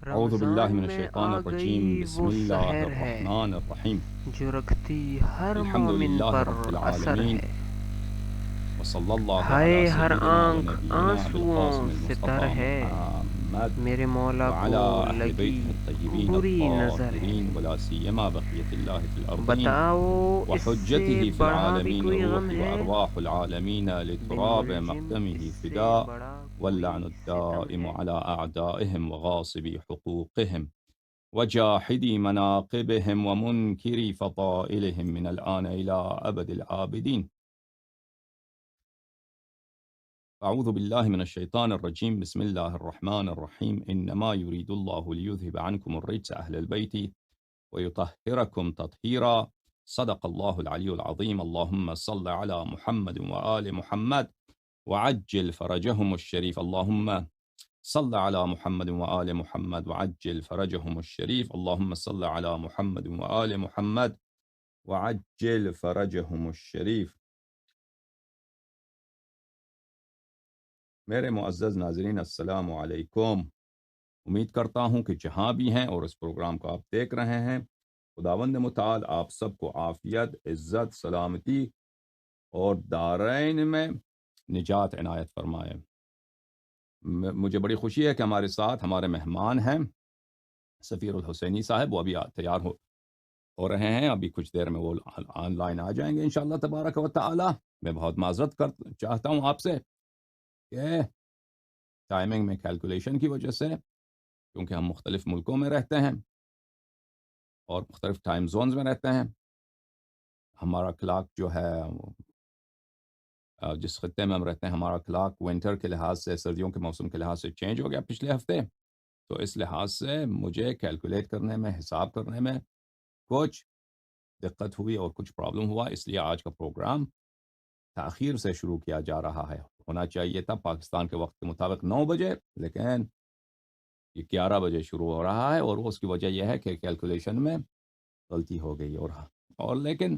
اعوذ باللہ رمضان من میں الشیطان آ الرجیم گئی بسم وہ اللہ سحر ہے الرحمن الرحیم جو رکھتی ہر الحمد مومن للہ پر رب اثر العالمین ہے. وصلی اللہ علی ہائے ہر سیدنا و آنکھ نبینا ابی القاسم آنسوؤں سے تر المصطفى ہے، محمد میرے مولا کو وعلى اہل لگی بیتہ الطیبین بری نظر ہے. الطاہرین ولا سیما بقیت اللہ فی الارضین بتاؤ اس سے وحجته في بڑا بھی العالمین کوئی غم روح ہے؟ وارواح العالمین بن لتراب ملجم اس مقدمه سے فداء بڑا کوئی واللعن ستم الدائم ہے؟ على اعدائهم وغاصبی حقوقهم وجاحدي مناقبهم ومنكري فضائلهم من الآن إلى أبد العابدين. أعوذ بالله من الشيطان الرجيم بسم الله الرحمن الرحيم إنما يريد الله ليذهب عنكم الرجس أهل البيت ويطهركم تطهيرا صدق الله العلي العظيم اللهم صل على محمد وآل محمد وعجل فرجهم الشريف اللهم صل على محمد وآل محمد وعجل فرجهم الشريف اللهم صل على محمد وآل محمد وعجل فرجهم الشریف. میرے معزز ناظرین السلام علیکم. امید کرتا ہوں کہ جہاں بھی ہیں اور اس پروگرام کو آپ دیکھ رہے ہیں خداوند متعال آپ سب کو عافیت، عزت، سلامتی اور دارین میں نجات عنایت فرمائے. مجھے بڑی خوشی ہے کہ ہمارے ساتھ ہمارے مہمان ہیں سفیر الحسینی صاحب. وہ ابھی تیار ہو رہے ہیں، ابھی کچھ دیر میں وہ آن لائن آ جائیں گے انشاءاللہ تبارک و تعالی. میں بہت معذرت چاہتا ہوں آپ سے کہ ٹائمنگ میں کیلکولیشن کی وجہ سے، کیونکہ ہم مختلف ملکوں میں رہتے ہیں اور مختلف ٹائم زونز میں رہتے ہیں. ہمارا کلاک جو ہے جس خطے میں ہم رہتے ہیں، ہمارا کلاک ونٹر کے لحاظ سے، سردیوں کے موسم کے لحاظ سے چینج ہو گیا پچھلے ہفتے. تو اس لحاظ سے مجھے کیلکولیٹ کرنے میں، حساب کرنے میں کچھ دقت ہوئی اور کچھ پرابلم ہوا. اس لیے آج کا پروگرام تاخیر سے شروع کیا جا رہا ہے. ہونا چاہیے تھا پاکستان کے وقت کے مطابق 9 بجے، لیکن یہ 11 بجے شروع ہو رہا ہے اور اس کی وجہ یہ ہے کہ کیلکولیشن میں غلطی ہو گئی. اور لیکن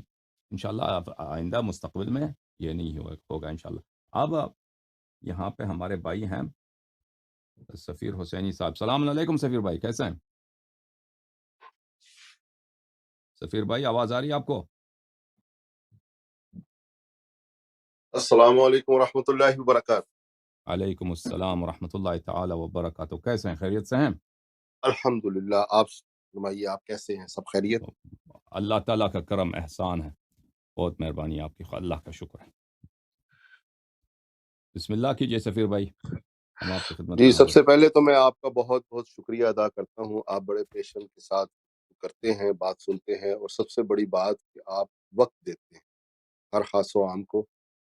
انشاءاللہ آئندہ مستقبل میں یہ نہیں ہوگا انشاءاللہ. اب یہاں پہ ہمارے بھائی ہیں سفیر حسینی صاحب. السلام علیکم سفیر بھائی، کیسے ہیں؟ سفیر بھائی آواز آ رہی ہے آپ کو؟ السلام علیکم ورحمۃ اللہ وبرکاتہ. علیکم السلام ورحمۃ اللہ تعالی وبرکاتہ. کیسے ہیں؟ خیریت سے ہیں؟ الحمدللہ. آپ فرمائیے، آپ کیسے ہیں؟ سب خیریت؟ اللہ تعالیٰ کا کرم احسان ہے، بہت مہربانی آپ کی، اللہ کا شکر ہے. بسم اللہ کیجئے سفیر بھائی، ہم آپ کی خدمت جی، میں سب حاضر سے ہیں. پہلے تو میں آپ کا بہت بہت شکریہ ادا کرتا ہوں. آپ بڑے پیشنٹ کے ساتھ کرتے ہیں، بات سنتے ہیں، اور سب سے بڑی بات کہ آپ وقت دیتے ہیں ہر خاص و عام کو.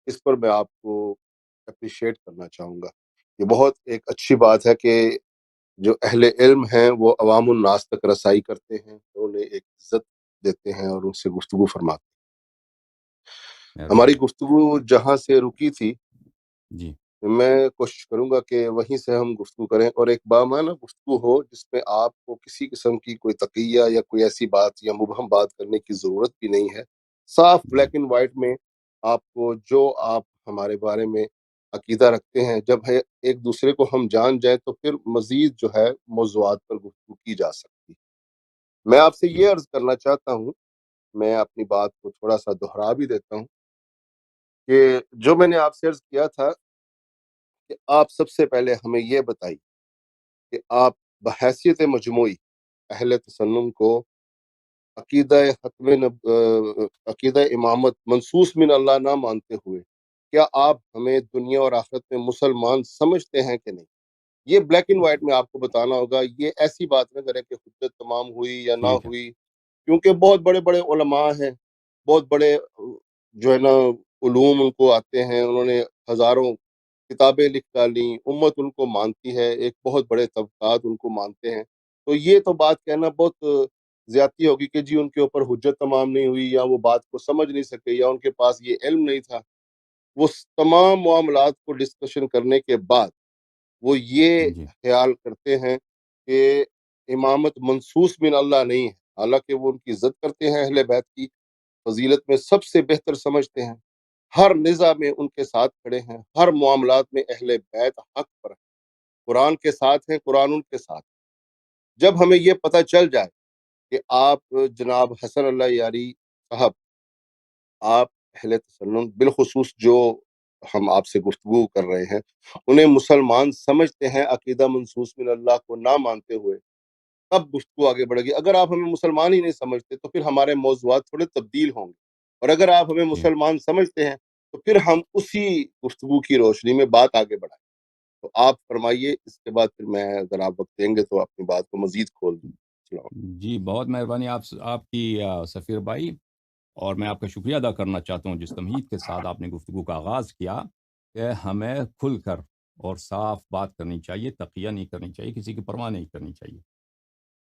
اس پر میں آپ کو اپریشیٹ کرنا چاہوں گا. یہ بہت ایک اچھی بات ہے کہ جو اہل علم ہیں وہ عوام الناس تک رسائی کرتے ہیں، انہیں ایک عزت دیتے ہیں اور ان سے گفتگو فرماتے ہیں. مہربانی. ہماری گفتگو جہاں سے رکی تھی، جی میں کوشش کروں گا کہ وہیں سے ہم گفتگو کریں، اور ایک بامعنی گفتگو ہو جس میں آپ کو کسی قسم کی کوئی تقیہ یا کوئی ایسی بات یا مبہم بات کرنے کی ضرورت بھی نہیں ہے. صاف جی بلیک اینڈ وائٹ میں آپ کو جو آپ ہمارے بارے میں عقیدہ رکھتے ہیں، جب ہے ایک دوسرے کو ہم جان جائیں تو پھر مزید جو ہے موضوعات پر گفتگو کی جا سکتی. میں آپ سے جی یہ عرض کرنا چاہتا ہوں، میں اپنی بات کو تھوڑا سا دہرا بھی دیتا ہوں کہ جو میں نے آپ سے عرض کیا تھا کہ آپ سب سے پہلے ہمیں یہ بتائیے کہ آپ بحیثیت مجموعی اہل تسنن کو عقیدہ امامت منصوص من اللہ نہ مانتے ہوئے، کیا آپ ہمیں دنیا اور آخرت میں مسلمان سمجھتے ہیں کہ نہیں؟ یہ بلیک اینڈ وائٹ میں آپ کو بتانا ہوگا. یہ ایسی بات نہ کرے کہ حجت تمام ہوئی یا نہ ٹھیک ہے. ہوئی، کیونکہ بہت بڑے بڑے علماء ہیں، بہت بڑے جو ہے نا علوم ان کو آتے ہیں، انہوں نے ہزاروں کتابیں لکھ ڈالیں، امت ان کو مانتی ہے، ایک بہت بڑے طبقات ان کو مانتے ہیں. تو یہ تو بات کہنا بہت زیادتی ہوگی کہ جی ان کے اوپر حجت تمام نہیں ہوئی، یا وہ بات کو سمجھ نہیں سکے، یا ان کے پاس یہ علم نہیں تھا. وہ تمام معاملات کو ڈسکشن کرنے کے بعد وہ یہ جی خیال کرتے ہیں کہ امامت منصوص من اللہ نہیں ہے، حالانکہ وہ ان کی عزت کرتے ہیں، اہل بیت کی فضیلت میں سب سے بہتر سمجھتے ہیں، ہر نظام میں ان کے ساتھ کھڑے ہیں، ہر معاملات میں اہل بیت حق پر ہیں، قرآن کے ساتھ ہیں، قرآن ان کے ساتھ. جب ہمیں یہ پتہ چل جائے کہ آپ جناب حسن اللہ یاری صاحب، آپ اہل تسنن بالخصوص جو ہم آپ سے گفتگو کر رہے ہیں، انہیں مسلمان سمجھتے ہیں عقیدہ منسوس من اللہ کو نہ مانتے ہوئے، تب گفتگو آگے بڑھے گی۔ اگر آپ ہمیں مسلمان ہی نہیں سمجھتے تو پھر ہمارے موضوعات تھوڑے تبدیل ہوں گے، اور اگر آپ ہمیں جی مسلمان سمجھتے ہیں تو پھر ہم اسی گفتگو کی روشنی میں بات آگے بڑھائیں۔ تو آپ فرمائیے، اس کے بعد پھر میں اگر آپ وقت دیں گے تو اپنی بات کو مزید کھول دوں۔ السلام جی بہت مہربانی آپ کی سفیر بھائی، اور میں آپ کا شکریہ ادا کرنا چاہتا ہوں جس تمہید کے ساتھ آپ نے گفتگو کا آغاز کیا کہ ہمیں کھل کر اور صاف بات کرنی چاہیے، تقیہ نہیں کرنی چاہیے، کسی کی پرواہ نہیں کرنی چاہیے۔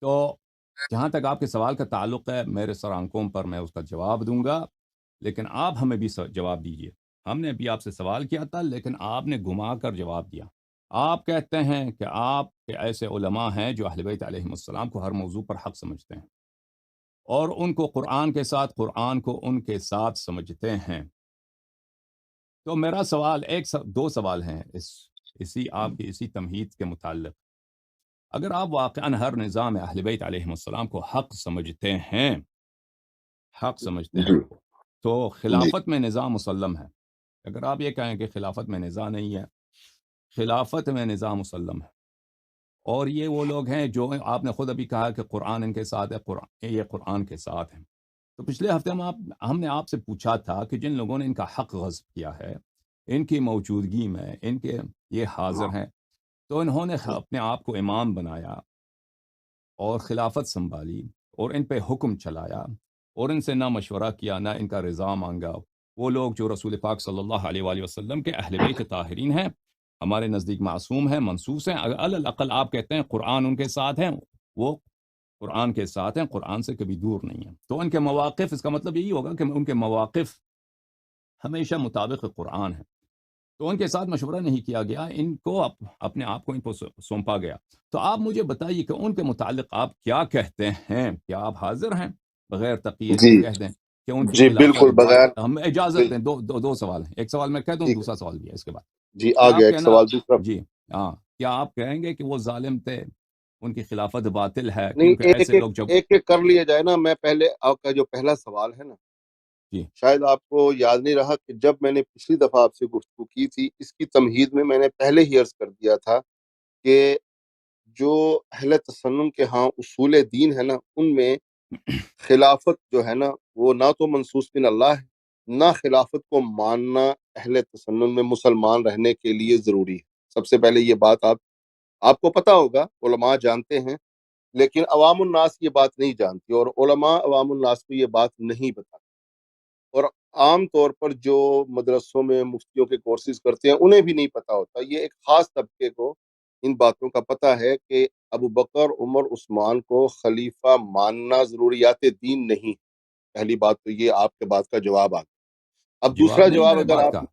تو جہاں تک آپ کے سوال کا تعلق ہے، میرے سر آنکھوں پر میں اس کا جواب دوں گا، لیکن آپ ہمیں بھی جواب دیجئے۔ ہم نے بھی آپ سے سوال کیا تھا لیکن آپ نے گھما کر جواب دیا۔ آپ کہتے ہیں کہ آپ کے ایسے علماء ہیں جو اہل بیت علیہم السلام کو ہر موضوع پر حق سمجھتے ہیں، اور ان کو قرآن کے ساتھ، قرآن کو ان کے ساتھ سمجھتے ہیں۔ تو میرا سوال دو سوال ہیں اسی آپ کی اسی تمہید کے متعلق۔ اگر آپ واقعاً ہر نظام اہل بیت علیہم السلام کو حق سمجھتے ہیں، حق سمجھتے ہیں، جی تو جی خلافت میں نظام مسلم ہے۔ اگر آپ یہ کہیں کہ خلافت میں نظام نہیں ہے، خلافت میں نظام مسلم ہے، اور یہ وہ لوگ ہیں جو آپ نے خود ابھی کہا کہ قرآن ان کے ساتھ ہے، یہ قرآن کے ساتھ ہیں۔ تو پچھلے ہفتے ہم نے آپ سے پوچھا تھا کہ جن لوگوں نے ان کا حق غصب کیا ہے، ان کی موجودگی میں یہ حاضر ہیں، تو انہوں نے اپنے آپ کو امام بنایا اور خلافت سنبھالی اور ان پہ حکم چلایا، اور ان سے نہ مشورہ کیا، نہ ان کا رضا مانگا۔ وہ لوگ جو رسول پاک صلی اللہ علیہ وآلہ وسلم کے اہل بیت طاہرین ہیں، ہمارے نزدیک معصوم ہیں، منصوص ہیں، الاقل آپ کہتے ہیں قرآن ان کے ساتھ ہیں، وہ قرآن کے ساتھ ہیں، قرآن سے کبھی دور نہیں ہیں۔ تو ان کے مواقف، اس کا مطلب یہی ہوگا کہ ان کے مواقف ہمیشہ مطابق قرآن ہیں۔ تو ان کے ساتھ مشورہ نہیں کیا گیا، ان کو اپنے آپ کو ان کو سونپا گیا۔ تو آپ مجھے بتائیے کہ ان کے متعلق آپ کیا کہتے ہیں؟ کیا آپ حاضر ہیں بغیر تقیے جی کے کہہ دیں کہ ان کی جی خلافت بالکل، بغیر ہم اجازت دیں؟ دو سوال ہیں، ایک سوال میں کہہ دوں، ٹھیک ہے دوسرا سوال بھی ہے اس کے بعد۔ جی، آ کیا گیا آپ ایک کہنا؟ سوال دوسرا۔ جی ہاں، کیا آپ کہیں گے کہ وہ ظالم تھے، ان کی خلافت باطل ہے؟ نہیں، کیونکہ ایسے لوگ جب ایک ایک کر لیا جائے نا۔ میں پہلے آپ کا جو پہلا سوال ہے نا، جی شاید آپ کو یاد نہیں رہا کہ جب میں نے پچھلی دفعہ آپ سے گفتگو کی تھی، اس کی تمہید میں نے پہلے ہی عرض کر دیا تھا کہ جو اہل تسنن کے ہاں اصول دین ہے نا، ان میں خلافت جو ہے نا وہ نہ تو منصوص من اللہ ہے، نہ خلافت کو ماننا اہل تسنن میں مسلمان رہنے کے لیے ضروری ہے۔ سب سے پہلے یہ بات آپ کو پتہ ہوگا، علماء جانتے ہیں، لیکن عوام الناس یہ بات نہیں جانتی، اور علماء عوام الناس کو یہ بات نہیں بتاتے۔ اور عام طور پر جو مدرسوں میں مفتیوں کے کورسز کرتے ہیں انہیں بھی نہیں پتہ ہوتا۔ یہ ایک خاص طبقے کو ان باتوں کا پتہ ہے کہ ابو بکر، عمر، عثمان کو خلیفہ ماننا ضروریات دین نہیں۔ پہلی بات تو یہ آپ کے بات کا جواب آ گیا۔ اب جواب دوسرا نہیں جواب میرے اگر بات آپ، کا،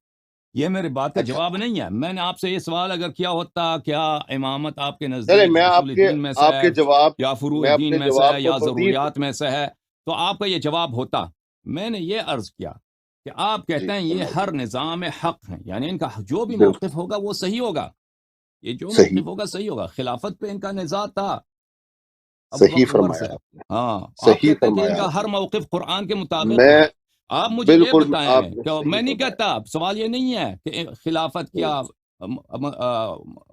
یہ میرے بات کا اچھا جواب نہیں ہے۔ میں نے آپ سے یہ سوال اگر کیا ہوتا، کیا امامت آپ کے چلے نزدیک میں اصول دین میں سے آپ ہے، کے جواب، یا فروع میں دین اپنے میں سے ہے، جواب کو یا مزید، ضروریات میں سے ہے، تو آپ کا یہ جواب ہوتا۔ میں نے یہ عرض کیا کہ آپ جی کہتے ہیں یہ فرمائیے۔ ہر نظام حق ہیں، یعنی ان کا جو بھی بالکل موقف ہوگا وہ صحیح ہوگا، یہ جو صحیح، موقف ہوگا صحیح ہوگا۔ خلافت پہ ان کا نزاع تھا ابو صحیح بکر عمر فرمایا سے۔ آپ نے، ہاں، آپ صحیح کہتے ہیں کہ ان فرمایا کا آپ ہر نے۔ موقف قرآن کے مطابق میں ہے۔ آپ مجھے یہ بالکل، بتائیں آپ نے کہ صحیح میں نہیں فرمایا۔ کہتا، سوال یہ نہیں ہے کہ خلافت کیا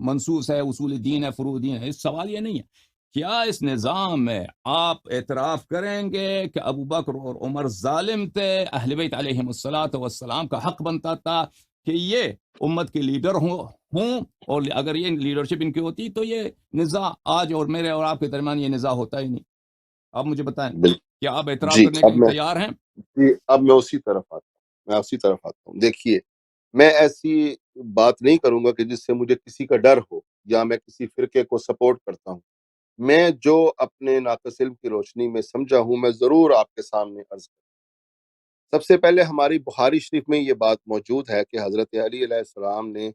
منصوص ہے، اصول دین ہے، فروع دین ہے، اس سوال یہ نہیں ہے۔ کیا اس نظام میں آپ اعتراف کریں گے کہ ابو بکر اور عمر ظالم تھے، اہل بیت علیہم الصلاۃ والسلام کا حق بنتا تھا کہ یہ امت کے لیڈر ہوں، اور اگر یہ لیڈرشپ ان کی ہوتی تو یہ نزاع آج اور میرے اور آپ کے درمیان یہ نزاع ہوتا ہی نہیں؟ آپ مجھے بتائیں، بالکل کیا آپ اعتراف جی، کرنے کے لیے تیار ہیں؟ اب میں اسی طرف آتا ہوں، دیکھیے، میں ایسی بات نہیں کروں گا کہ جس سے مجھے کسی کا ڈر ہو یا میں کسی فرقے کو سپورٹ کرتا ہوں۔ میں جو اپنے ناقص علم کی روشنی میں سمجھا ہوں، میں ضرور آپ کے سامنے عرض کروں۔ سب سے پہلے ہماری بخاری شریف میں یہ بات موجود ہے کہ حضرت علی علیہ السلام نے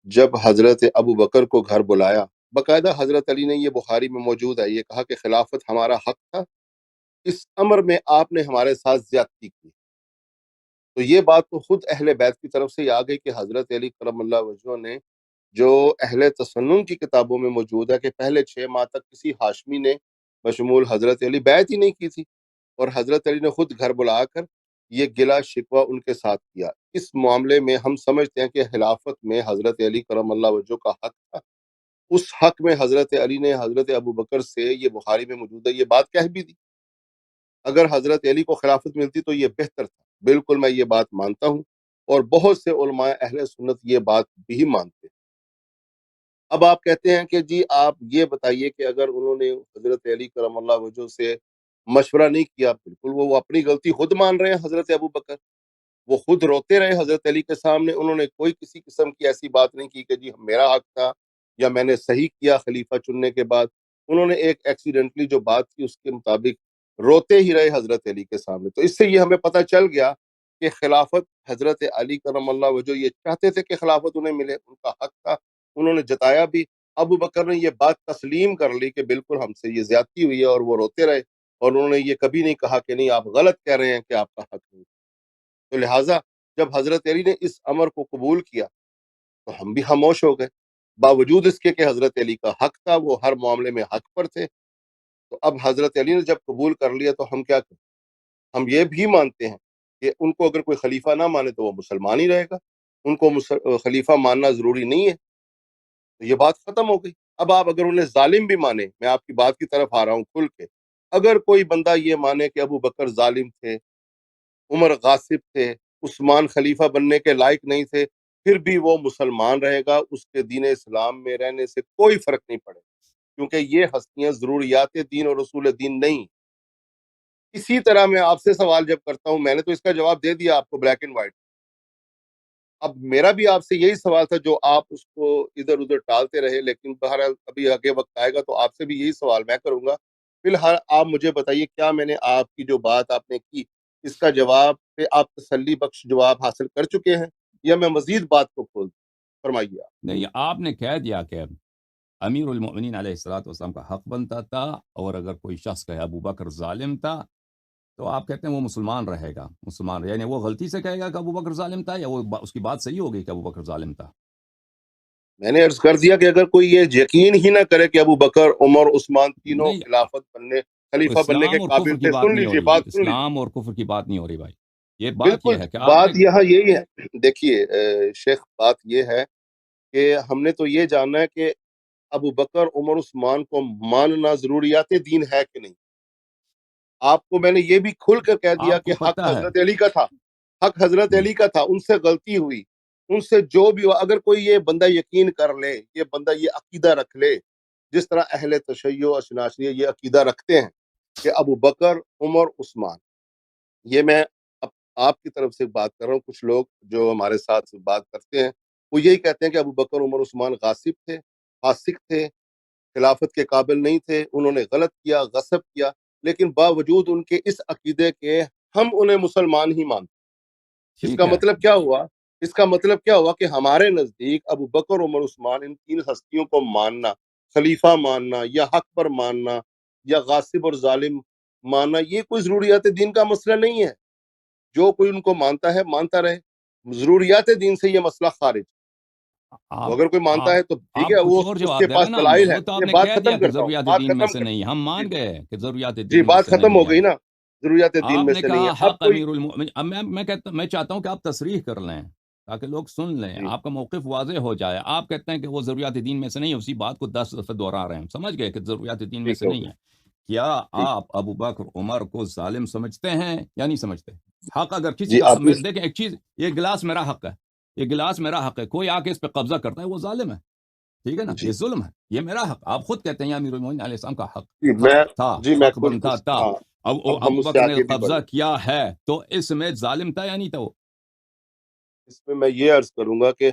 جب حضرت ابو بکر کو گھر بلایا، باقاعدہ حضرت علی نے، یہ بخاری میں موجود ہے، یہ کہا کہ خلافت ہمارا حق تھا، اس امر میں آپ نے ہمارے ساتھ زیادتی کی۔ تو یہ بات تو خود اہل بیت کی طرف سے ہی آ گئی کہ حضرت علی کرم اللہ وجہہ نے جو اہل تسنن کی کتابوں میں موجود ہے کہ پہلے 6 ماہ تک کسی ہاشمی نے بشمول حضرت علی بیعت ہی نہیں کی تھی، اور حضرت علی نے خود گھر بلا کر یہ گلا شکوہ ان کے ساتھ کیا۔ اس معاملے میں ہم سمجھتے ہیں کہ خلافت میں حضرت علی کرم اللہ وجہ کا حق تھا۔ اس حق میں حضرت علی نے حضرت ابو بکر سے، یہ بخاری میں موجود ہے، یہ بات کہہ بھی دی۔ اگر حضرت علی کو خلافت ملتی تو یہ بہتر تھا، بالکل میں یہ بات مانتا ہوں، اور بہت سے علماء اہل سنت یہ بات بھی مانتے ہیں۔ اب آپ کہتے ہیں کہ جی آپ یہ بتائیے کہ اگر انہوں نے حضرت علی کرم اللہ وجہ سے مشورہ نہیں کیا، بالکل وہ اپنی غلطی خود مان رہے ہیں۔ حضرت ابو بکر وہ خود روتے رہے حضرت علی کے سامنے، انہوں نے کوئی کسی قسم کی ایسی بات نہیں کی کہ جی میرا حق تھا یا میں نے صحیح کیا خلیفہ چننے کے بعد۔ انہوں نے ایک ایکسیڈنٹلی جو بات کی اس کے مطابق روتے ہی رہے حضرت علی کے سامنے۔ تو اس سے یہ ہمیں پتہ چل گیا کہ خلافت حضرت علی کرم اللہ وجہ یہ چاہتے تھے کہ خلافت انہیں ملے، ان کا حق تھا، انہوں نے جتایا بھی۔ ابو بکر نے یہ بات تسلیم کر لی کہ بالکل ہم سے یہ زیادتی ہوئی ہے، اور وہ روتے رہے، اور انہوں نے یہ کبھی نہیں کہا کہ نہیں آپ غلط کہہ رہے ہیں کہ آپ کا حق نہیں۔ تو لہٰذا جب حضرت علی نے اس امر کو قبول کیا تو ہم بھی خاموش ہو گئے، باوجود اس کے کہ حضرت علی کا حق تھا، وہ ہر معاملے میں حق پر تھے۔ تو اب حضرت علی نے جب قبول کر لیا تو ہم کیا کریں؟ ہم یہ بھی مانتے ہیں کہ ان کو اگر کوئی خلیفہ نہ مانے تو وہ مسلمان ہی رہے گا، ان کو خلیفہ ماننا ضروری نہیں ہے۔ تو یہ بات ختم ہو گئی۔ اب آپ اگر انہیں ظالم بھی مانے، میں آپ کی بات کی طرف آ رہا ہوں کھل کے، اگر کوئی بندہ یہ مانے کہ ابو بکر ظالم تھے، عمر غاصب تھے، عثمان خلیفہ بننے کے لائق نہیں تھے، پھر بھی وہ مسلمان رہے گا، اس کے دین اسلام میں رہنے سے کوئی فرق نہیں پڑے، کیونکہ یہ ہستیاں ضروریات دین اور رسول دین نہیں۔ اسی طرح میں آپ سے سوال جب کرتا ہوں، میں نے تو اس کا جواب دے دیا آپ کو بلیک اینڈ وائٹ، اب میرا بھی آپ سے یہی سوال تھا جو آپ اس کو ادھر ادھر ٹالتے رہے، لیکن بہرحال ابھی آگے وقت آئے گا تو آپ سے بھی یہی سوال میں کروں گا۔ فی الحال آپ مجھے بتائیے، کیا میں نے آپ کی جو بات آپ نے کی اس کا جواب پہ آپ تسلی بخش جواب حاصل کر چکے ہیں، یا میں مزید بات کو کھول دوں؟ فرمائیے آپ۔ نہیں، آپ نے کہہ دیا کہ امیر المؤمنین علیہ الصلوۃ والسلام کا حق بنتا تھا، اور اگر کوئی شخص کہے ابو بکر ظالم تھا تو آپ کہتے ہیں وہ مسلمان رہے گا، مسلمان، یعنی وہ غلطی سے کہے گا کہ ابو بکر ظالم تھا، یا وہ اس کی بات صحیح ہوگی کہ ابو بکر ظالم تھا؟ میں نے عرض کر دیا کہ اگر کوئی یہ یقین ہی نہ کرے کہ ابو بکر، عمر، عثمان تینوں نہیں، خلافت بننے، خلیفہ بننے کے اسلام اور قابل کفر کی تھے، بات سن نہیں ہو لیجئے، رہی، بات سن لیجئے، اسلام اور کفر کی بات نہیں ہو رہی بھائی، یہ بات بالکل یہ ہے کہ آپ بات نے یہاں یہی ہے۔ دیکھیے شیخ، بات یہ ہے کہ ہم نے تو یہ جاننا ہے کہ ابو بکر، عمر، عثمان کو ماننا ضروریات دین ہے کہ نہیں۔ آپ کو میں نے یہ بھی کھل کر کہہ دیا آپ کہ کو حق پتہ ہے۔ حضرت علی کا تھا، حق حضرت علی کا تھا، ان سے غلطی ہوئی، ان سے جو بھی ہوا، اگر کوئی یہ بندہ یقین کر لے، یہ بندہ یہ عقیدہ رکھ لے، جس طرح اہل تشیع و اشناشریہ یہ عقیدہ رکھتے ہیں کہ ابو بکر، عمر، عثمان، یہ میں آپ کی طرف سے بات کر رہا ہوں، کچھ لوگ جو ہمارے ساتھ بات کرتے ہیں وہ یہی کہتے ہیں کہ ابو بکر، عمر، عثمان غاصب تھے، فاسق تھے، خلافت کے قابل نہیں تھے، انہوں نے غلط کیا، غصب کیا، لیکن باوجود ان کے اس عقیدے کے ہم انہیں مسلمان ہی مانتے۔ اس ٹھیک کا ہے، مطلب کیا ہوا؟ اس کا مطلب کیا ہوا کہ ہمارے نزدیک ابو بکر، عمر، عثمان، ان تین ہستیوں کو ماننا، خلیفہ ماننا یا حق پر ماننا یا غاصب اور ظالم ماننا، یہ کوئی ضروریات دین کا مسئلہ نہیں ہے۔ جو کوئی ان کو مانتا ہے مانتا رہے، ضروریات دین سے یہ مسئلہ خارج۔ آپ وہ اگر کوئی مانتا آپ ہے تو ٹھیک آپ ہے، کچھ وہ اور اس کے جواب دے رہے پاس ہیں نا، دلائل ہے۔ وہ تو آپ یہ نے بات کہہ دیا ختم کہ کرتا ہوں، ضروریات بات دین میں ختم سے کرتا نہیں، ہم ہوں۔ مان جی گئے کہ ضروریات جی، دین میں بات سے ختم نہیں ہو ہے۔ گئی نا، ضروریات دین آپ میں نے سے نہیں ہے۔ کہا اب حق کوئی امیر المؤمنین، اب میں چاہتا ہوں کہ آپ تصریح کر لیں تاکہ لوگ سن لیں، جی آپ کا موقف واضح ہو جائے۔ آپ کہتے ہیں کہ وہ ضروریات دین میں سے نہیں ہے، اسی بات کو 10 دفعہ دوہرا رہے ہیں، ہم سمجھ گئے کہ ضروریات دین میں ٹھیک سے ہے، ہو نہیں گیا، ہے۔ کیا ٹھیک ہے۔ آپ ابو بکر، عمر کو ظالم سمجھتے ہیں یا نہیں سمجھتے؟ حق اگر کسی جی کا آپ اس دیکھیں ایک چیز، یہ گلاس میرا حق ہے، یہ گلاس میرا حق ہے، کوئی آ کے اس پہ قبضہ کرتا ہے وہ ظالم ہے، ٹھیک ہے نا، جی یہ ظلم ہے، یہ میرا حق، آپ خود کہتے ہیں یا امیر المومنین علیہ السلام کا حق جی حق میں تھا، جی میں حق کچھ بنتا تھا، ہاں، اب اب ہم ابو اس سے بکر نے آگے بھی قبضہ بڑھیں۔ کیا ہے تو اس میں ظالم تھا یا نہیں تھا وہ؟ اس میں میں یہ عرض کروں گا کہ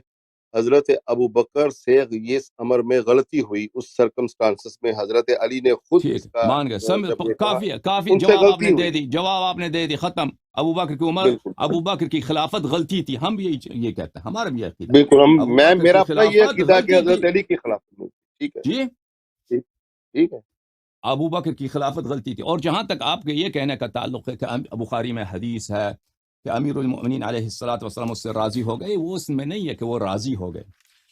حضرت ابو بکر سے یہ امر میں غلطی ہوئی، اس سرکمسٹانسز میں حضرت علی نے خود ٹھیک اس ہے، کا مان گئے، جب یہ کہا، کافی ہے، کافی ان سے جواب آپ نے غلطی دے ہوئی۔ دی، جواب آپ نے دے دی، ختم۔ ابو بکر کی عمر، بالکل ابو بکر کی خلافت غلطی تھی، ہم بھی یہ کہتے ہیں، ہمارا بھی یہ عقیدہ ہے، بالکل، ابو میں بکر میرا کی اپنا یہ خلافت عقیدہ ہے کہ غلطی تھی، حضرت علی کے خلاف میں، ٹھیک ہے، جی، ٹھیک ٹھیک ہے۔ ابو بکر کی خلافت غلطی تھی۔ اور جہاں تک آپ کے یہ کہنے کا تعلق ہے کہ بخاری میں حدیث ہے کہ امیر المؤمنین علیہ الصلوۃ والسلام اس سے راضی ہو گئے، وہ اس میں نہیں ہے کہ وہ راضی ہو گئے،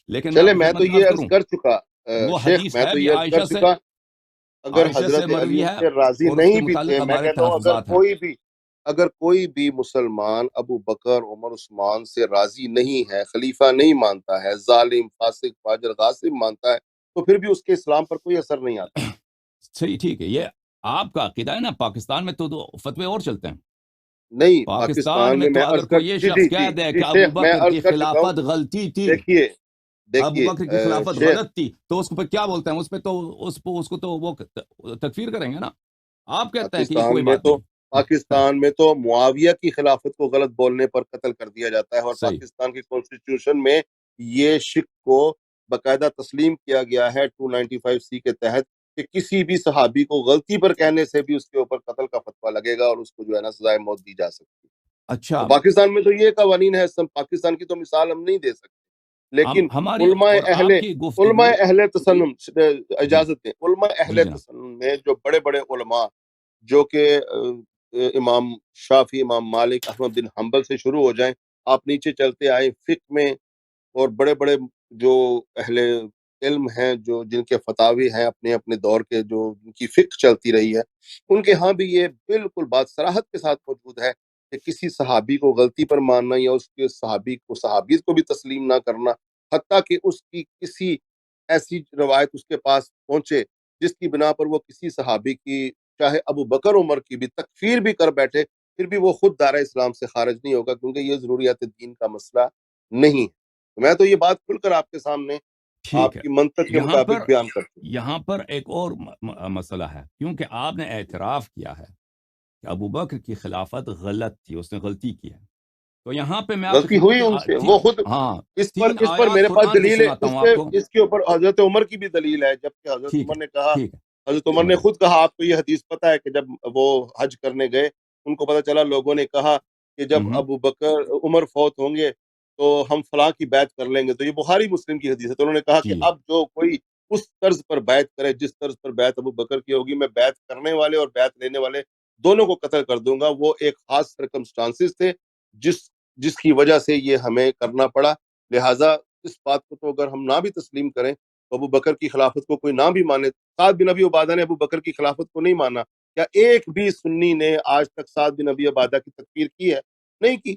لیکن میں چلے آپ کی میں تو خدمت میں یہ عرض عرض کروں کر چکا وہ شیخ، حدیث میں ہے تو بھی یہ عرض کر چکا، اگر عائشہ سے حضرت علی مروی ان ہے سے راضی اور اس کے نہیں بھی متعلق تھے، میں ہمارے کہتا ہوں تحفظات ہیں. اگر کوئی بھی مسلمان ابو بکر عمر عثمان سے راضی نہیں ہے، خلیفہ نہیں مانتا ہے، ظالم فاسق فاجر غاصب مانتا ہے، تو پھر بھی اس کے اسلام پر کوئی اثر نہیں آتا. صحیح، ٹھیک ہے، یہ آپ کا عقیدہ ہے نا. پاکستان میں تو فتوے اور چلتے ہیں. نہیں، پاکستان پاکستان میں میں تو میں اگر عرض کر کوئی یہ جی شخص جی کہہ جی دے جی کہ ابو شیخ، میں بکر عرض کی کر چکا ہوں. خلافت غلطی تھی، دیکھیے ابو دیکھیے بکر کی خلافت شیخ، غلط تھی، تو اس کو پہ کیا بولتے ہیں؟ اس پہ تو اس کو تو وہ تکفیر کریں گے نا. آپ کہتے ہیں کہ یہ کوئی بات نہیں. پاکستان میں تو معاویہ کی خلافت کو غلط بولنے پر قتل کر دیا جاتا ہے، اور صحیح. پاکستان کی کانسٹیٹیوشن میں یہ شک کو باقاعدہ تسلیم کیا گیا ہے 295 کے تحت کہ کسی بھی صحابی کو غلطی پر کہنے سے بھی اس کے اوپر قتل کا فتویٰ لگے گا اور اس کو جو ہے نا سزائے موت دی جا سکتی ہے. اچھا، تو پاکستان میں تو یہ قوانین ہے. پاکستان کی تو مثال ہم نہیں دے سکتے، لیکن ہماری علماء اور اہل آپ کی گفتگو. تسنن، جی اجازت دیں، علماء جی اہل جناب. تسنن میں جو بڑے بڑے علماء، جو کہ امام شافی، امام مالک، احمد بن حنبل سے شروع ہو جائیں، آپ نیچے چلتے آئے فقہ میں، اور بڑے بڑے جو اہل علم ہیں، جو جن کے فتاوی ہیں اپنے اپنے دور کے، جو ان کی فقہ چلتی رہی ہے، ان کے ہاں بھی یہ بالکل بات صراحت کے ساتھ موجود ہے کہ کسی صحابی کو غلطی پر ماننا یا اس کے صحابی کو، صحابیت کو بھی تسلیم نہ کرنا، حتیٰ کہ اس کی کسی ایسی روایت اس کے پاس پہنچے جس کی بنا پر وہ کسی صحابی کی، چاہے ابو بکر عمر کی بھی تکفیر بھی کر بیٹھے، پھر بھی وہ خود دائرہ اسلام سے خارج نہیں ہوگا، کیونکہ یہ ضروریات دین کا مسئلہ نہیں ہے. میں تو یہ بات کھل کر آپ کے سامنے ٹھیک آپ ہے. کی منطق کے یہاں پر مطابق بیان کرتا ہوں. یہاں پر ایک اور مسئلہ ہے، کیونکہ آپ نے اعتراف کیا ہے کہ ابو بکر کی خلافت غلط تھی، اس نے غلطی کی ہے. تو یہاں پہ میں آپ کی غلطی خدمت ہوئی ان سے، میں وہ خود ہاں پر 3 اس پر آیات میرے پاس قرآن کی دلیل ہے، سناتا ہوں آپ کو. اس کے اوپر حضرت عمر کی بھی دلیل ہے، جبکہ حضرت ٹھیک ہے، عمر نے کہا، ٹھیک ہے، حضرت عمر سمجھ نے گیا. خود کہا، آپ کو یہ حدیث پتہ ہے کہ جب وہ حج کرنے گئے، ان کو پتہ چلا، لوگوں نے کہا کہ جب ہوں، ابو بکر عمر فوت ہوں گے تو ہم فلاں کی بیعت کر لیں گے. تو یہ بخاری مسلم کی حدیث ہے. تو انہوں نے کہا کہ جی اب جو کوئی اس طرز پر بیعت کرے جس طرز پر بیعت ابو بکر کی ہوگی، میں بیعت کرنے والے اور بیعت لینے والے دونوں کو قتل کر دوں گا. وہ ایک خاص سرکمسٹانسز تھے جس جس کی وجہ سے یہ ہمیں کرنا پڑا. لہٰذا اس بات کو تو اگر ہم نہ بھی تسلیم کریں تو ابو بکر کی خلافت کو کوئی نہ بھی مانے. سعد بن ابی عبادہ نے ابو بکر کی خلافت کو نہیں مانا. کیا ایک بھی سنی نے آج تک سعد بن ابی عبادہ کی تکفیر کی ہے؟ نہیں کی.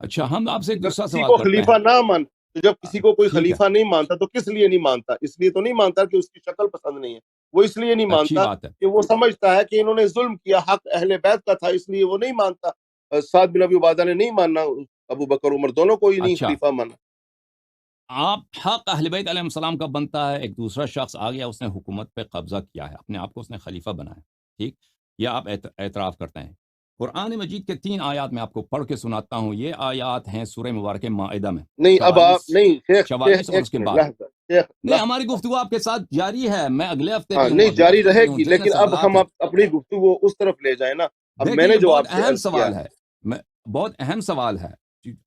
اچھا، ہم آپ سے ایک جب دوسرا کسی سوال کو کرتے ہیں. خلیفہ نہ مان تو جب کسی کو کوئی ٹھیک ہے، خلیفہ نہیں مانتا تو کس لیے نہیں مانتا؟ اس لیے تو نہیں مانتا کہ اس کی شکل پسند نہیں ہے. وہ اس لیے نہیں اچھی مانتا بات ہے. کہ وہ سمجھتا ہے کہ انہوں نے ظلم کیا، حق اہل بیت کا تھا، اس لیے وہ نہیں مانتا. سعد بن ابی عبادہ نے نہیں ماننا، ابو بکر عمر دونوں کو ہی نہیں اچھا، خلیفہ مانا. آپ حق اہل بیت علیہ السلام کا بنتا ہے، ایک دوسرا شخص آ گیا، اس نے حکومت پہ قبضہ کیا ہے، اپنے آپ کو اس نے خلیفہ بنایا. ٹھیک، یہ آپ اعتراف کرتے ہیں. قرآن مجید کے 3 آیات میں آپ کو پڑھ کے سناتا ہوں. یہ آیات ہیں سورہ مبارکہ مائدہ میں، نہیں، اب 44 آپ نہیں، شیخ 44 اور ایک اس کے منٹ، بعد. لحظہ شیخ، نہیں، لحظہ. ہماری گفتگو آپ کے ساتھ جاری ہے. میں اگلے ہفتے ہاں بھی ہوں، نہیں، اگلے جاری ہفتے رہے بھی ہوں، گی، ذہن لیکن اب سوالات ہم ہیں. اپنی گفتگو اس طرف لے جائیں نا. اب دیکھیں، میں نے یہ جو بہت آپ سے اہم عرض کیا سوال ہے، ہے. بہت اہم سوال ہے.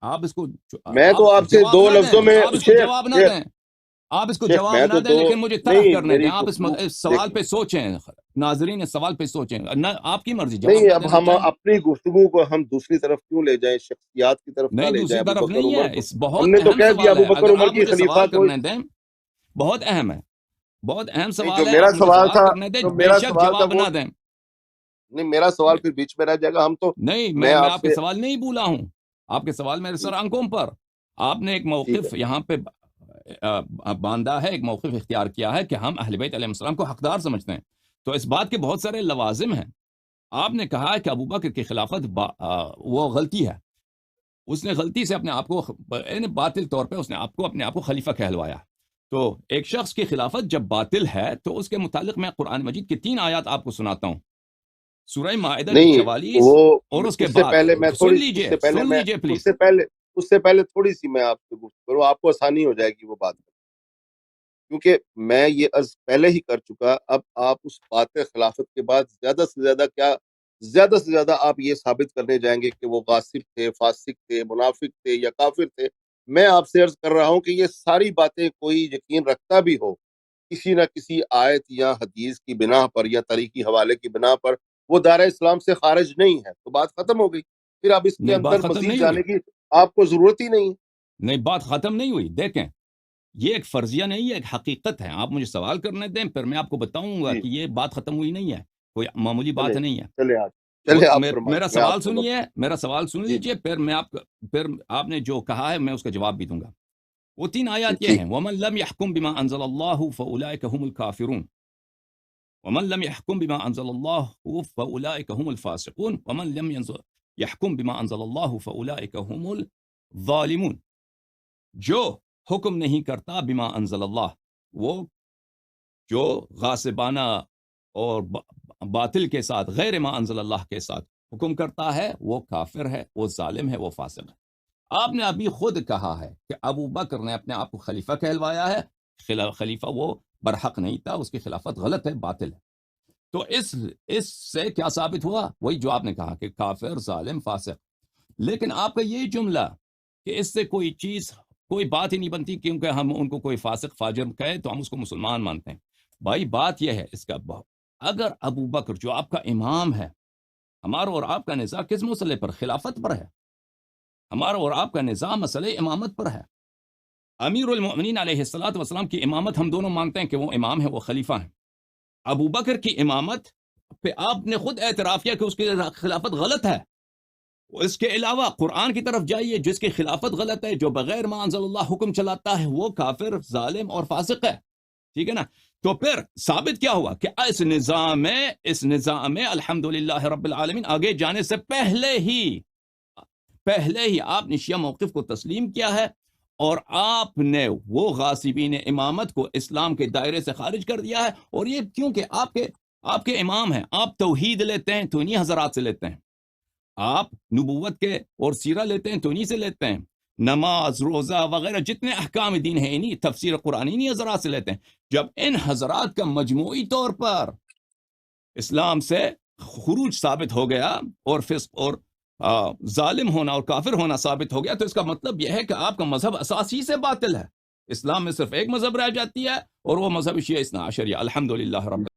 آپ اس کو میں آپ تو آپ سے جواب دو نہ دیں، لفظوں میں، آپ اس کو شیخ جواب نہ شیخ دیں، آپ اس کو شیخ جواب میں نہ تو دیں، دو، لیکن مجھے طرح نہیں، کرنے دیں. میری آپ گفتگو اس سوال دیکھیں. پہ سوچیں. ناظرین اس سوال پہ سوچیں. نہ آپ کی مرضی، جواب نہیں، نہ اب دینا ہم چاہیں. اپنی گفتگو کو ہم دوسری طرف کیوں لے جائیں؟ شخصیات کی طرف نہ نہیں، لے دوسری جائیں. ابو طرف بکر نہیں عمر ہے. کو اس ہم بہت نے تو اہم کہہ دیا، سوال ابو ہے. بکر اگر عمر آپ کی مجھے خلیفہ سوال کو. کرنے دیں، بہت اہم ہے، بہت اہم نہیں، جو سوال ہے. میرا آپ مجھے سوال سوال تھا، کرنے دیں، جو بے میرا شک سوال تھا جواب وہ، نہ دیں. نہیں، میرا سوال پھر بیچ میں رہ جائے گا. ہم تو، نہیں، میں میں آپ آپ کے سے، سوال نہیں بولا ہوں. آپ کے سوال میرے سر آنکھوں پر. آپ نے ایک ٹھیک ہے. موقف یہاں پہ باندھا ہے، ایک موقف اختیار کیا ہے کہ ہم اہل بیت علیہ السلام کو حقدار سمجھتے ہیں. تو اس بات کے بہت سارے لوازم ہیں. آپ نے کہا کہ ابو بکر کی خلافت وہ غلطی ہے. اس نے غلطی سے اپنے آپ کو یعنی باطل طور پہ اس نے اپنے آپ کو خلیفہ کہلوایا. تو ایک شخص کی خلافت جب باطل ہے تو اس کے متعلق میں قرآن مجید کی 3 آیات آپ کو سناتا ہوں. سورہ مائدہ کی نہیں، 44 وہ اور اس کے اس سے بعد. پہلے میں سن تھوڑی، لیجئے، سن لیجئے پلیز. اس سے پہلے تھوڑی سی میں آپ سے گفتگو کروں، آپ کو آسانی ہو جائے گی وہ بات. کیونکہ میں یہ عرض پہلے ہی کر چکا. اب آپ اس بات خلافت کے بعد زیادہ سے زیادہ آپ یہ ثابت کرنے جائیں گے کہ وہ غاصب تھے، فاسق تھے، منافق تھے یا کافر تھے. میں آپ سے عرض کر رہا ہوں کہ یہ ساری باتیں کوئی یقین رکھتا بھی ہو، کسی نہ کسی آیت یا حدیث کی بنا پر یا تاریخی حوالے کی بنا پر وہ دائرہ اسلام سے خارج نہیں ہے. تو بات ختم ہو گئی. پھر اب اس کے نہیں، بات اندر ختم مزید نہیں ہوئی. جانے کی آپ کو ضرورت ہی نہیں ہے. نہیں، بات ختم نہیں ہوئی. دیکھیں، یہ ایک فرضیہ نہیں ہے، ایک حقیقت ہے. آپ مجھے سوال کرنے دیں، پھر میں آپ کو بتاؤں گا جی کہ یہ بات ختم ہوئی نہیں ہے، کوئی معمولی بات چلے نہیں ہے. چلے آپ چلے آپ میرا فرمائیں، میں سوال آپ کو سنیے، میرا سوال سن جی لیجئے، پھر آپ نے جو کہا ہے میں اس کا جواب بھی دوں گا. وہ 3 جی آیات یہ ٹھیک ہیں: وَمَن لَمْ يَحْكُمْ بِمَا أَنزَلَ اللَّهُ فَأُولَٰئِكَ هُمُ الْكَافِرُونَ وَمَن لَمْ يَحْكُمْ بِمَا أَنزَلَ اللَّهُ فَأُولَٰئِكَ هُمُ الْفَاسِقُونَ وَمَن لَمْ يَحْكُمْ بِمَا أَنزَلَ اللَّهُ فَأُولَٰئِكَ هُمُ الظَّالِمُونَ. جو حکم نہیں کرتا بما انزل اللہ، وہ جو غاصبانہ اور باطل کے ساتھ، غیر ما انزل اللہ کے ساتھ حکم کرتا ہے، وہ کافر ہے، وہ ظالم ہے، وہ فاسق ہے. آپ نے ابھی خود کہا ہے کہ ابو بکر نے اپنے آپ کو خلیفہ کہلوایا ہے. خلیفہ وہ برحق نہیں تھا، اس کی خلافت غلط ہے، باطل ہے. تو اس سے کیا ثابت ہوا؟ وہی جو آپ نے کہا کہ کافر، ظالم، فاسق. لیکن آپ کا یہ جملہ کہ اس سے کوئی چیز، کوئی بات ہی نہیں بنتی کیونکہ ہم ان کو کوئی فاسق فاجر کہے تو ہم اس کو مسلمان مانتے ہیں. بھائی بات یہ ہے اس کا، اگر ابو بکر جو آپ کا امام ہے، ہمارا اور آپ کا نزاع کس مسئلے پر؟ خلافت پر ہے. ہمارا اور آپ کا نزاع مسئلہ امامت پر ہے. امیر المؤمنین علیہ الصلوۃ والسلام کی امامت ہم دونوں مانگتے ہیں کہ وہ امام ہے، وہ خلیفہ ہیں. ابو بکر کی امامت پہ آپ نے خود اعتراف کیا کہ اس کی خلافت غلط ہے. اس کے علاوہ قرآن کی طرف جائیے، جس کی خلافت غلط ہے، جو بغیر ما انزل اللہ حکم چلاتا ہے، وہ کافر، ظالم اور فاسق ہے. ٹھیک ہے نا؟ تو پھر ثابت کیا ہوا کہ اس نظام میں الحمدللہ رب العالمین آگے جانے سے پہلے ہی آپ نے شیعہ موقف کو تسلیم کیا ہے، اور آپ نے وہ غاصبین امامت کو اسلام کے دائرے سے خارج کر دیا ہے. اور یہ کیونکہ آپ کے امام ہیں. آپ توحید لیتے ہیں تو انہی حضرات سے لیتے ہیں. آپ نبوت کے اور سیرہ لیتے ہیں تو انہی سے لیتے ہیں. نماز، روزہ وغیرہ جتنے احکام دین ہیں، انہی تفسیر قرآن انہی حضرات سے لیتے ہیں. جب ان حضرات کا مجموعی طور پر اسلام سے خروج ثابت ہو گیا اور فسق اور ظالم ہونا اور کافر ہونا ثابت ہو گیا، تو اس کا مطلب یہ ہے کہ آپ کا مذہب اساسی سے باطل ہے. اسلام میں صرف ایک مذہب رہ جاتی ہے، اور وہ مذہب شیعہ اثنا عشریہ. الحمدللہ رب